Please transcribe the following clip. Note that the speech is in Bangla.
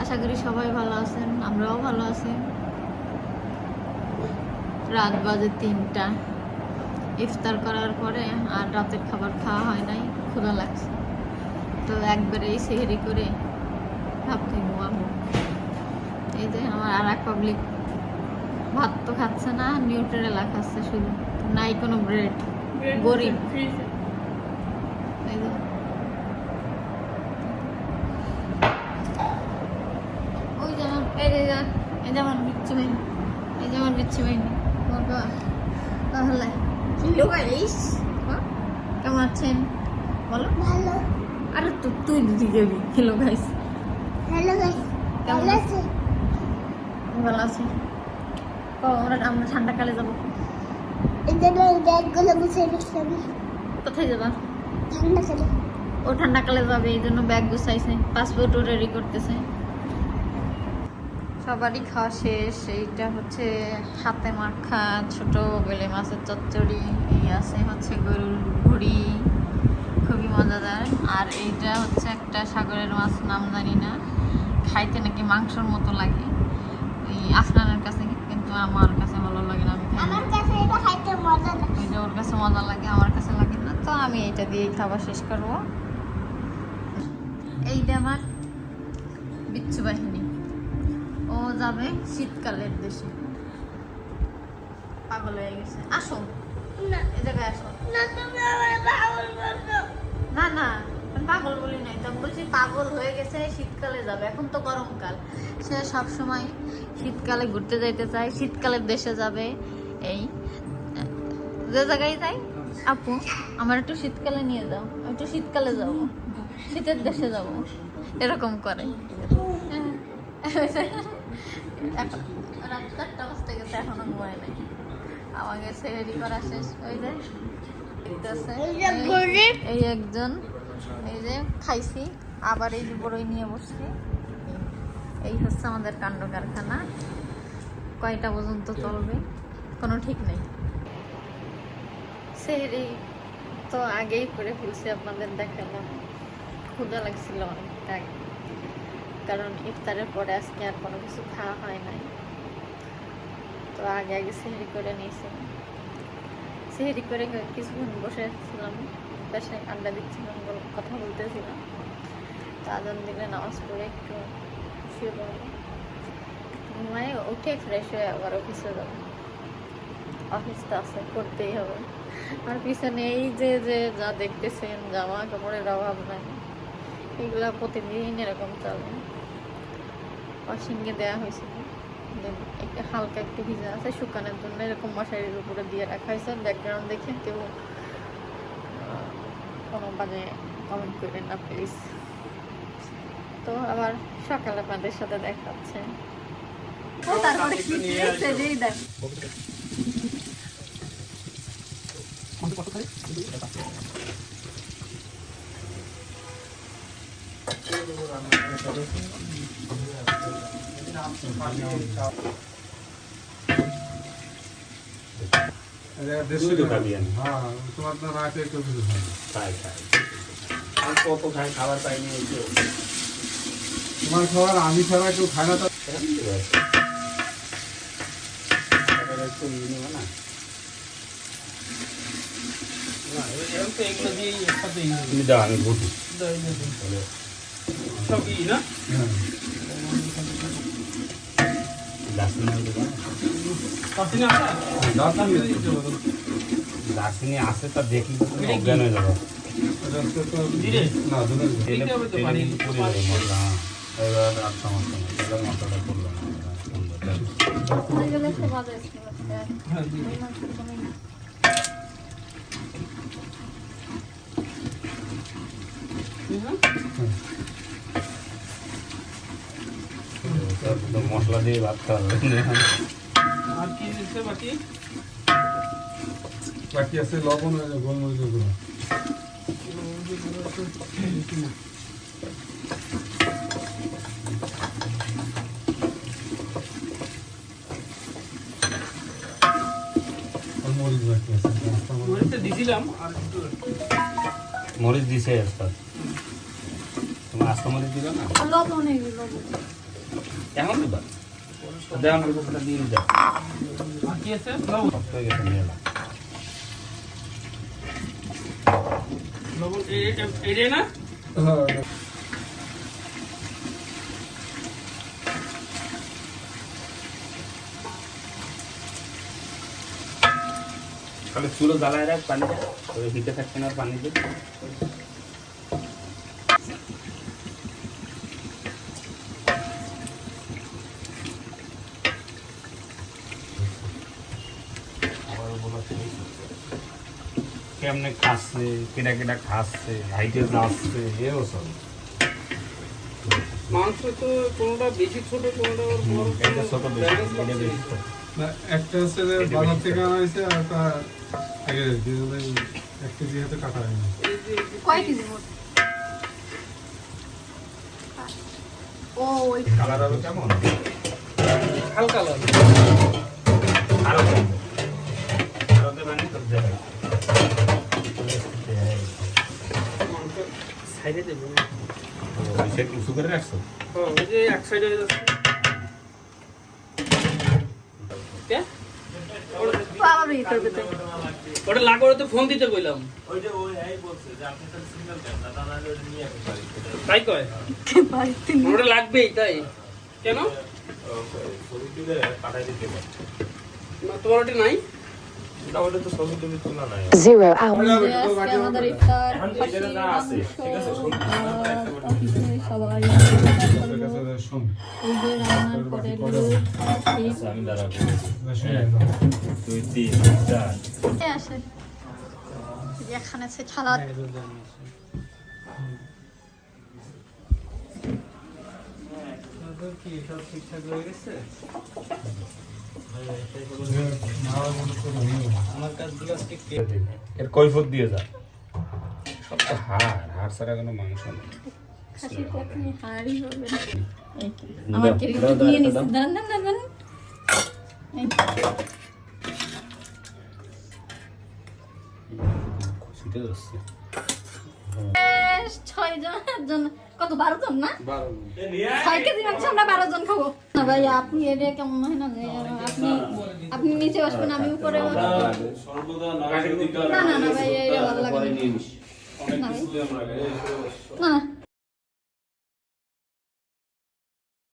আশা করি সবাই ভালো আছেন, আমরাও ভালো আছি। রাত বাজে 3টা। ইফতার করার পরে আর রাতের খাবার খাওয়া হয় নাই, ক্ষুধা লাগছে, তো একবারেই সেহরি করে ভাবছি ঘুমাবো। এই যে আমার আর এক পাবলিক ভাত তো খাচ্ছে না, নিউট্রেলা খাচ্ছে শুধু, নাই কোনো ব্রেড, গরিব। এই যে ওই যেমন এই যেমন বিচ্ছু বাহিনী, এই যেমন বিচ্ছু বাহিনী। তাহলে হ্যালো গাইস, কেমন আছেন বলো? ভালো। আরে তো তুই দিদি যাবি। হ্যালো গাইস, হ্যালো গাইস, কেমন ভালো আছো? আছে? ভালো আছি। আমরা ঠান্ডাকালে যাবো। এদের ব্যাগগুলো গুছিয়ে রেখেছি আমি। কোথায় যাবা? ঠান্ডা করে। ও ঠান্ডাকালে যাবে, এই জন্য ব্যাগ গুছাইছে, পাসপোর্টও রেডি করতেছে। সবারই খাওয়া শেষ। এইটা হচ্ছে হাতে মাখা ছোট বেলে মাছের চচ্চড়ি, এই আছে হচ্ছে গরুর ভুড়ি, খুবই মজাদার। আর এইটা হচ্ছে একটা সাগরের মাছ, নাম জানি না, খাইতে নাকি মাংসর মতো লাগে এই আফনানের কাছে, কিন্তু আমার কাছে ভালো লাগে না, আমি খাই না। আমার কাছে এটা খাইতে মজা লাগে। এটা ওর কাছে মজা লাগে, আমার কাছে লাগে না, তো আমি এইটা দিয়েই খাবার শেষ করবো। এইটা আমার বিচ্ছু বাহিনী, ও যাবে শীতকালের দেশে, পাগল হয়ে গেছে। আসো না, এই জায়গায় আসো। না তুমি আমার পাগল বলছো। না না, আমি পাগল বলি নাই তো, আমি বলছি পাগল হয়ে গেছে, শীতকালে যাবে, এখন তো গরমকাল, সে সব সময় শীতকালে ঘুরতে যাইতে চায়, শীতকালের দেশে যাবে। এই যে জায়গায় যাই, আপু আমার একটু শীতকালে নিয়ে যাও, আমি একটু শীতকালে যাবো, শীতের দেশে যাবো, এরকম করে। এখন রাত 4টা বাজতে গেছে, এখনো ঘুমায় নাই। আমাকে সেহেরি করা শেষ। ওই যে দেখতেছে, এই একজন, এই যে খাইছি, আবার এই যে বড়ই নিয়ে বসছি। এই হচ্ছে আমাদের কাণ্ড কারখানা, কয়টা পর্যন্ত চলবে কোনো ঠিক নেই। সেহেরি তো আগেই করে ফেলছি, আপনাদের দেখালাম। ক্ষুধা লাগছিল অনেকটা আগে, কারণ ইফতারের পরে আজকে আর কোনো কিছু খাওয়া হয় নাই, তো আগে আগে সেহেরি করে নিয়েছি। সেহেরি করে কিছুক্ষণ বসেছিলাম, পাশে আড্ডা দিচ্ছিলাম, কথা বলতেছিলাম। তো আজান দিলে নামাজ পড়ে একটু শুয়ে পড়বো, ঘুমায় উঠে ফ্রেশ হয়ে আবার অফিসে যাবো। অফিস তো আছে, করতেই হবে। আর পিছনে এই যে যে যা দেখতেছেন, জামা কাপড়ের অভাব নাই, এগুলা প্রতিদিন এরকম চলে। ওয়াশিংয়ে দেওয়া হয়েছিল, একটু হালকা একটু ভিজা আছে, শুকানোর জন্য এরকম মশারির উপরে দিয়ে রাখা হয়েছে। ব্যাকগ্রাউন্ড দেখে কেউ কোনো বাজে কমেন্ট করবেন না প্লিজ। তো আবার সকালে আপনাদের সাথে দেখা হচ্ছে। ও তারপরে কি সেজেই দেন। তোমার তো রাতে একটু কিছু খাই কত খাই, খাবার পাইনি। তোমার খাবার আমি ছাড়া কেউ খায় না। তো তুমি দাও, আমি বুঝি সবই না। দার্শিনী আছে, তা দেখি অজ্ঞান হয়ে যাবো। মশলা এবার আর সমস্যা নেই, এবার মশলাটা করলাম মশলা দিয়ে ভাত খাওয়া। আর কি দিচ্ছে বাকি? বাকি আছে লবণ, গোলমরিচের গুঁড়ো। মরিচ বাকি আছে, মরিচ দিছে তোমার আস্তা মরিচ দিল না। লবণ এখন দিবা দেখ আমার কাছে দিয়ে যা আর কি আছে শক্ত হয়ে গেছে নিয়ে এলাম লবণ এই না তাহলে চুলো জ্বালায় রাখ পানিটা ওই হিটে থাকছে না পানিতে কেমনে খাচ্ছে কেটা কেটা খাচ্ছে হাইটে যাচ্ছে এও সব মাংস তো কোনটা বেশি ছোট কোনটা বড় এটা ছোট বেশি এটা বেশি ছোট। না একটা হচ্ছে যে বাজার থেকে আনা হয়েছে আর একটা আগে 1 কেজি হাতে কাটা হয়নি কয় কেজি মোট? ও ওই কালার হবে কেমন হালকা লাগে আরো কমবে আরো দেবেন তো দেবেন সাইডে দেব ওই সেট উঁচু করে রাখছো ওই যে এক সাইডে হয়ে যাচ্ছে কে পাওয়ার ই করবে তো ওটা লাগোরে তো ফোন দিতে কইলাম তাই কয় বাড়িতে ওটা লাগবেই তাই কেন ছবি তুলে পাঠাই দিতে পারে না তোমার ওটা নাই না ওটা তো ছবি টবি তোলা নাই 0 hours. আজকে আমাদের ইফতার এখন তো যেটা যা আছে, ঠিক আছে, শুনুন। অফিসে সবাই এই যে রান্না করে আমি দাঁড়াবো 2 3 4 আসে এখানে আছে ছালাদ কি সব ঠিকঠাক হয়ে গেছে আমার কাজগুলো আজকে এর কৈফত দিয়ে যা সব তো হাড় ছাড়া কোনো মাংস নেই খাসির কখনই হাড়ি হবে না এই তো, আমার ক্রেডিট নিয়ে নিছি দাঁড়ান না দাঁড়ান ছুটে যাচ্ছে 6 জনের জন্য কত 12 জন না 6 কেজি মাংস আমরা 12 জন খাবো না ভাই আপনি এটা কেমন হয় না যে আপনি নিচে বসবেন আমি উপরে বসবো না না না ভাই এটা ভালো লাগে না না ভাই। না